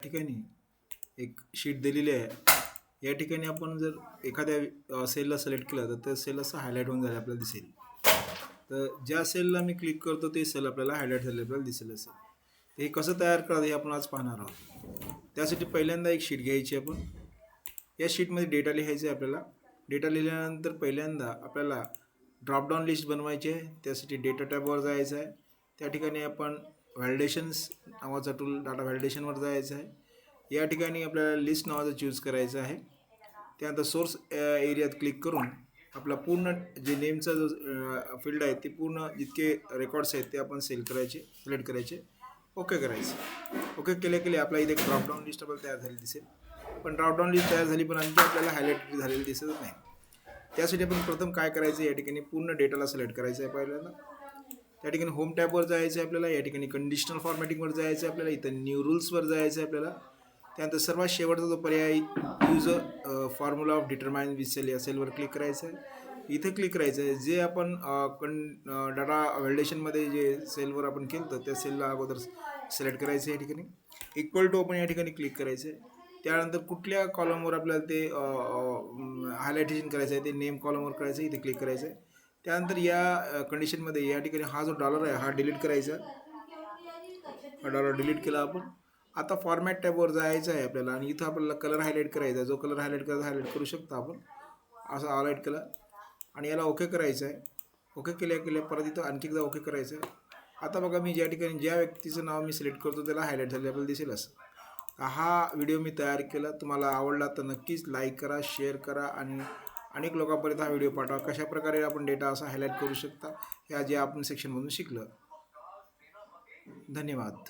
ठिकाणी एक शीट दिलेली आहे। या ठिकाणी आपण जर एखाद्या सेलला सिलेक्ट केलं तर त्या सेल असं हायलाईट होऊन झाले आपल्याला दिसेल। तर ज्या सेलला मी क्लिक करतो ते सेल आपल्याला हायलाईट झालेलं आपल्याला दिसेल असेल। हे कसं तयार करायचं हे आपण आज पाहणार आहोत। त्यासाठी पहिल्यांदा एक शीट घ्यायची आपण। या शीटमध्ये डेटा लिहायचा आहे आपल्याला। डेटा लिहिल्यानंतर पहिल्यांदा आपल्याला ड्रॉपडाऊन लिस्ट बनवायची आहे। त्यासाठी डेटा टॅबवर जायचं आहे। त्या ठिकाणी आपण व्हॅलिडेशन्स नावाचा टूल डाटा व्हॅलिडेशनवर जायचं आहे। या ठिकाणी आपल्याला लिस्ट नावाचं चूज करायचं आहे। त्यानंतर सोर्स एरियात क्लिक करून आपला पूर्ण जे नेमचा जो फील्ड आहे ते पूर्ण जितके रेकॉर्ड्स आहेत ते आपण सिलेक्ट करायचे, ओके करायचं। ओके केले आपला इथे एक ड्रॉपडाऊन लिस्ट आपल्याला तयार झाली दिसेल। पण ड्रॉपडाऊन लिस्ट तयार झाली पण आणखी आपल्याला हायलाईट झालेली दिसत नाही। त्यासाठी आपण प्रथम काय करायचं, या ठिकाणी पूर्ण डेटाला सिलेक्ट करायचं आहे पहिल्यांदा। त्या ठिकाणी होम टॅबवर जायचं आहे आपल्याला। या ठिकाणी कंडिशनल फॉर्मॅटिंगवर जायचं आहे आपल्याला। इथं न्यू रूल्सवर जायचं आहे आपल्याला। त्यानंतर सर्वात शेवटचा जो पर्याय use formula of determine with cell या सेलवर क्लिक करायचं आहे। इथं क्लिक करायचं आहे जे आपण डाटा व्हॅलिडेशनमध्ये जे सेलवर आपण केलं तर त्या सेलला अगोदर सिलेक्ट करायचं आहे। या ठिकाणी इक्वल टू आपण या ठिकाणी क्लिक करायचं आहे। त्यानंतर कुठल्या कॉलमवर आपल्याला ते हायलायटेशन करायचं आहे ते नेम कॉलमवर करायचं आहे, इथे क्लिक करायचं आहे। त्यानंतर या कंडिशनमध्ये या ठिकाणी हा जो डॉलर आहे हा डिलीट करायचा। हा डॉलर डिलीट केला आपण। आता फॉर्मॅट टॅबवर जायचं आहे आपल्याला आणि इथं आपल्याला कलर हायलाईट करायचा आहे। जो कलर हायलाईट करायचा हायलाईट करू शकता आपण, असं हायलाईट केला आणि याला ओके करायचं आहे। ओके केल्या परत इथं आणखी एकदा ओके करायचं आहे। आता बघा मी ज्या ठिकाणी ज्या व्यक्तीचं नाव मी सिलेक्ट करतो त्याला हायलाईट झालेलं आपल्याला दिसेल असं। हा व्हिडिओ मी तयार केला, तुम्हाला आवडला तर नक्कीच लाईक करा, शेअर करा आणि अनेक लोकांपर्यंत हा व्हिडिओ पाठवा। कशा प्रकारे आपण डेटा असा हायलाईट करू शकता ह्या जे आपण सेक्शनमधून शिकलो। धन्यवाद।